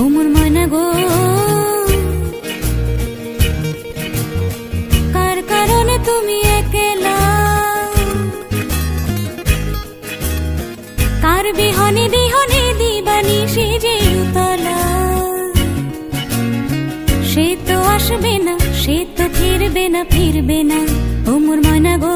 ও মোর ময়না গো, কার কারণে তুমি একলা, কার বিহনে বিহনে দিবানিশি যে উতলা। সে তো আসবে না, সে তো ফিরবে না, ফিরবে না, ও মোর ময়না গো।